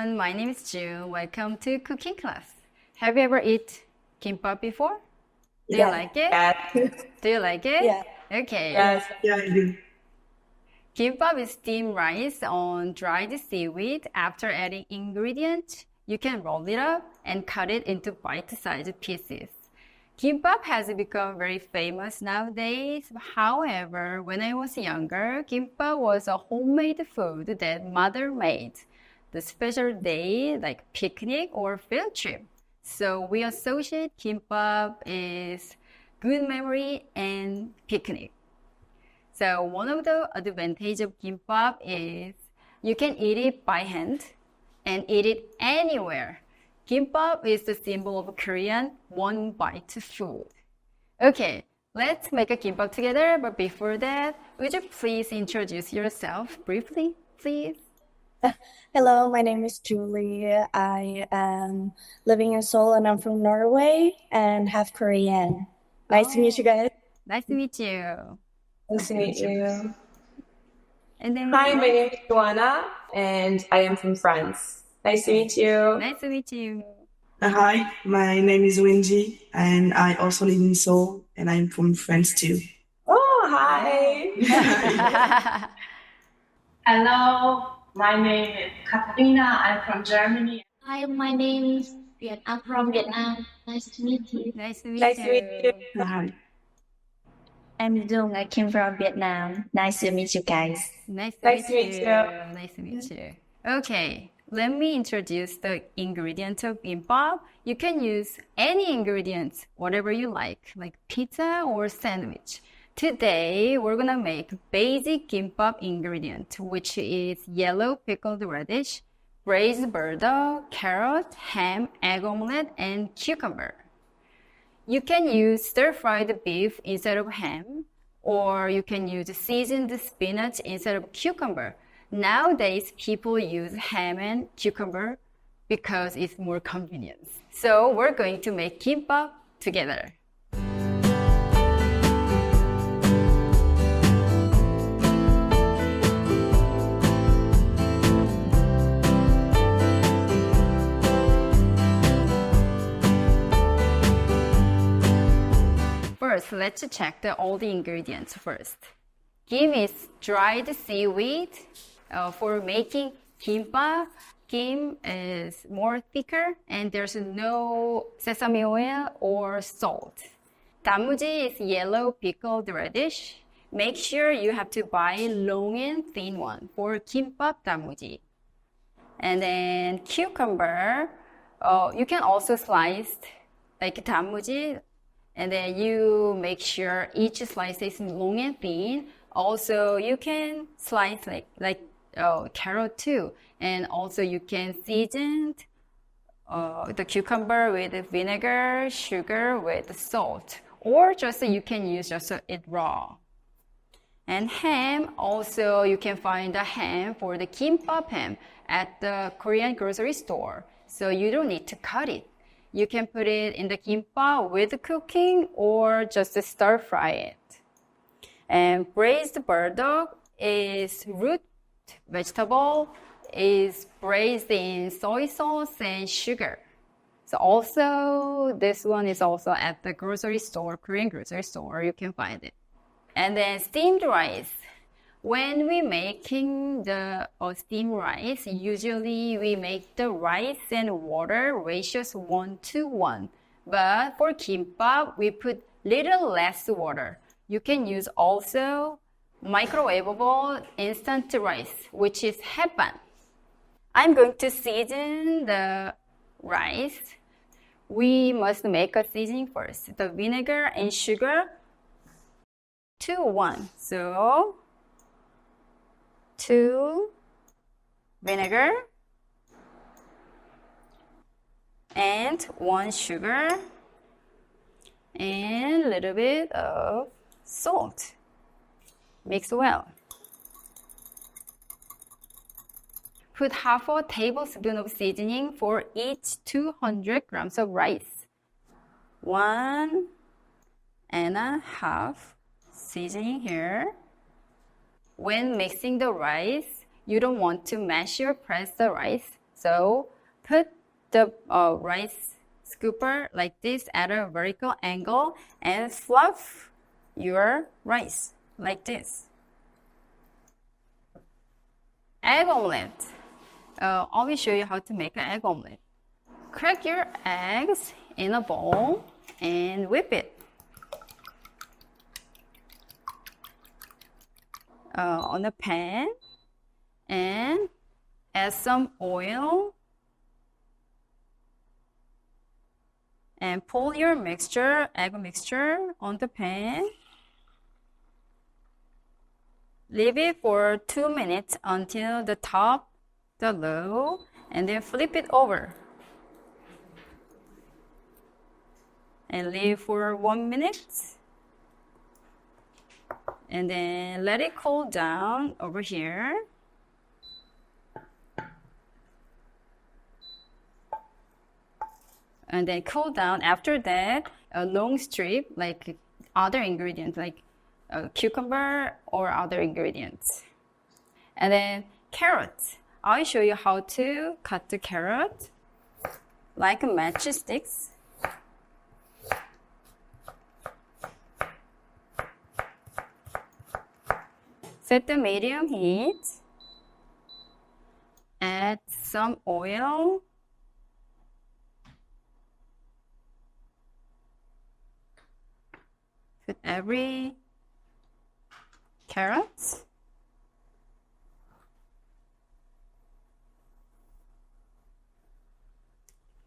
everyone, my name is June. Welcome to cooking class. Have you ever eaten kimbap before? Do you like it? Yes. Do you like it? Yeah. Okay. Yes. Yeah, I do. Kimbap is steamed rice on dried seaweed. After adding ingredients, you can roll it up and cut it into bite-sized pieces. Kimbap has become very famous nowadays. However, when I was younger, kimbap was a homemade food that mother made. The special day like picnic or field trip. So we associate kimbap is good memory and picnic. So one of the advantages of kimbap is you can eat it by hand and eat it anywhere. Kimbap is the symbol of Korean one bite food. Okay, let's make a kimbap together. But before that, would you please introduce yourself briefly, please? Hello, my name is Julie. I am living in Seoul and I'm from Norway and half Korean. Nice to meet you guys. Nice to meet you. Nice to meet you. And then Hi, my name is Joanna, and I am from France. Nice to meet you. Nice to meet you. Hi, my name is Wendy, and I also live in Seoul, and I'm from France too. Oh, hi. Hello, my name is Katarina. I'm from Germany. Hi, my name is Việt. I'm from Vietnam. Nice to meet you. Nice to meet Nice to meet you. Hi. I'm Dung. I came from Vietnam. Nice to meet you guys. Nice to Nice meet to meet you. you. Nice to meet you. Okay, let me introduce the ingredients of kimbap. You can use any ingredients, whatever you like pizza or sandwich. Today, we're gonna make basic kimbap ingredient, which is yellow pickled radish, braised burdock, carrot, ham, egg omelet, and cucumber. You can use stir-fried beef instead of ham, or you can use seasoned spinach instead of cucumber. Nowadays, people use ham and cucumber because it's more convenient. So we're going to make kimbap together. First, let's check all the ingredients first. Kim is dried seaweed. For making kimbap, kim is more thicker and there's no sesame oil or salt. Damuji is yellow pickled radish. Make sure you have to buy long and thin one for kimbap damuji. And then cucumber, you can also slice like damuji, and then you make sure each slice is long and thin. Also, you can slice like carrot too, and also you can season the cucumber with vinegar, sugar with salt, or just you can use just it raw. And ham, also you can find the ham for the kimbap ham at the Korean grocery store, so you don't need to cut it. You can put it in the kimbap with cooking or just stir fry it. And braised burdock is root vegetable, is braised in soy sauce and sugar. So also, this one is also at the grocery store, Korean grocery store, you can find it. And then steamed rice. When we making the steamed rice, usually we make the rice and water ratios 1:1. But for kimbap, we put little less water. You can use also microwavable instant rice, which is 햇반. I'm going to season the rice. We must make a seasoning first. The vinegar and sugar, 2:1. So 2 vinegar and 1 sugar and a little bit of salt. Mix well. Put half a tablespoon of seasoning for each 200 grams of rice. 1.5 seasoning here. When mixing the rice, you don't want to mash or press the rice. So put the rice scooper like this at a vertical angle and fluff your rice like this. Egg omelet. I will show you how to make an egg omelet. Crack your eggs in a bowl and whip it. On a pan and add some oil and pour your mixture, egg mixture on the pan. Leave it for 2 minutes until the top, the low, and then flip it over. And leave for 1 minute. And then let it cool down over here. And then cool down. After that, a long strip like other ingredients like a cucumber or other ingredients. And then carrots. I'll show you how to cut the carrot like matchsticks. Set the medium heat. Add some oil. Put every carrot.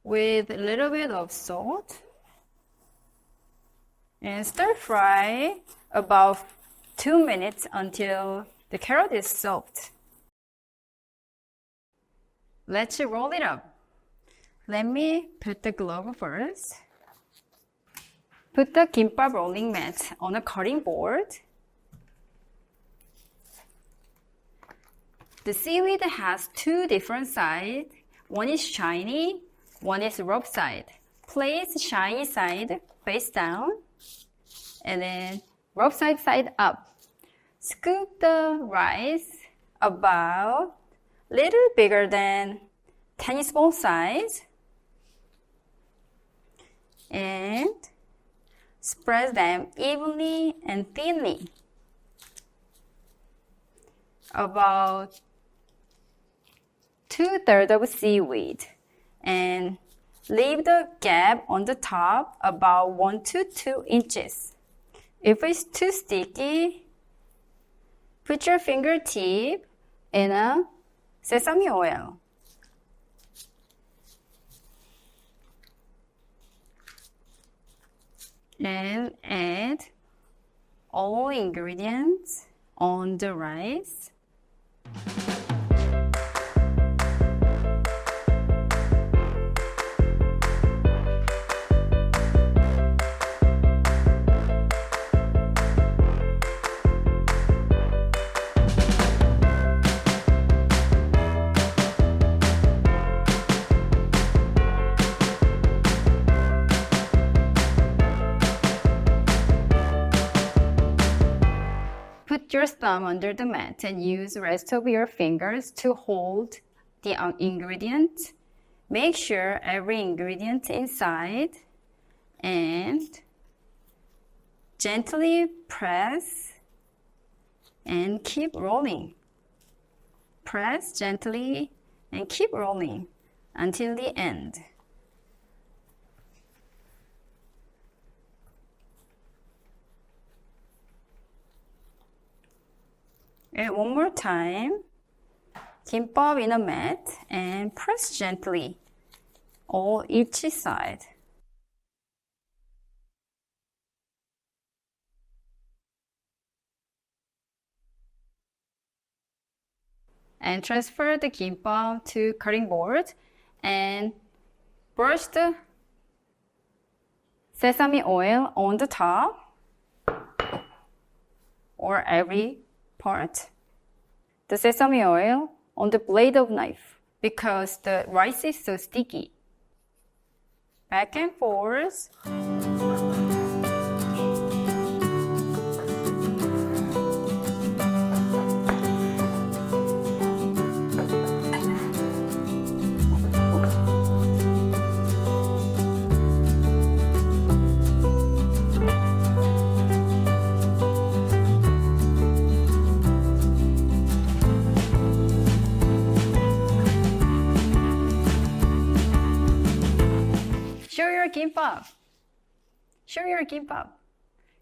With a little bit of salt. And stir fry about 2 minutes until the carrot is soft. Let's roll it up. Let me put the glove first. Put the Kimbap rolling mat on a cutting board. The seaweed has 2 different sides. One is shiny, one is rough side. Place shiny side face down and then rough side up. Scoop the rice about little bigger than tennis ball size and spread them evenly and thinly. About 2/3 of seaweed and leave the gap on the top about 1 to 2 inches. If it's too sticky, put your fingertip in a sesame oil. And add all ingredients on the rice. Put your thumb under the mat and use the rest of your fingers to hold the ingredient. Make sure every ingredient inside and gently press and keep rolling. Press gently and keep rolling until the end. And one more time, Kimbap in a mat and press gently all each side. And transfer the Kimbap to cutting board and brush the sesame oil on the top or every part. The sesame oil on the blade of knife because the rice is so sticky. Back and forth. kimbap. Show your kimbap.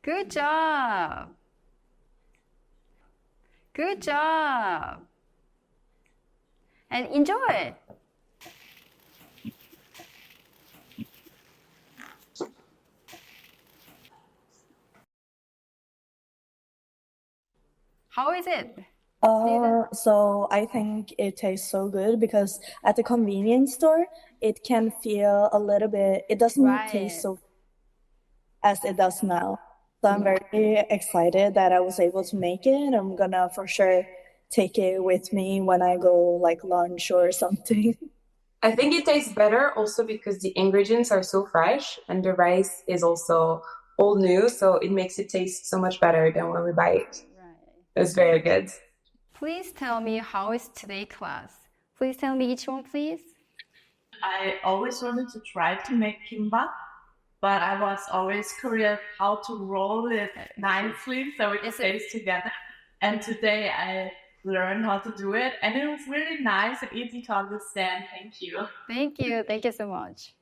Good job. Good job. And enjoy. How is it? So I think it tastes so good because at the convenience store, it can feel a little bit, it doesn't taste so as it does now. So I'm very excited that I was able to make it. I'm gonna for sure take it with me when I go like lunch or something. I think it tastes better also because the ingredients are so fresh and the rice is also all new, so it makes it taste so much better than when we buy it. It's very good. Please tell me how is today class. Please tell me each one, please. I always wanted to try to make kimbap, but I was always curious how to roll it nicely so it stays together. And today I learned how to do it, and it was really nice and easy to understand. Thank you. Thank you. Thank you so much.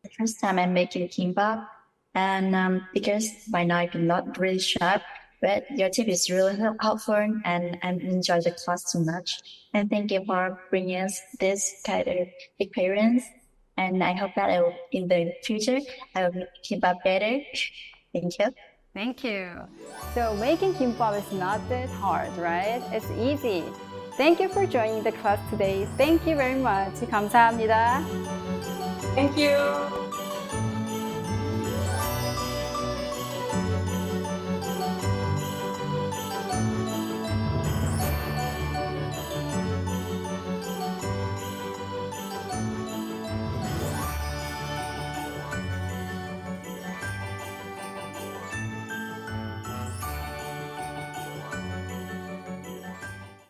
The first time I'm making kimbap, and because my knife is not really sharp, but your tip is really helpful, and I enjoy the class too much. And thank you for bringing us this kind of experience. And I hope that in the future I will make kimbap better. Thank you. Thank you. So making kimbap is not that hard, right? It's easy. Thank you for joining the class today. Thank you very much. 감사합니다. Thank you.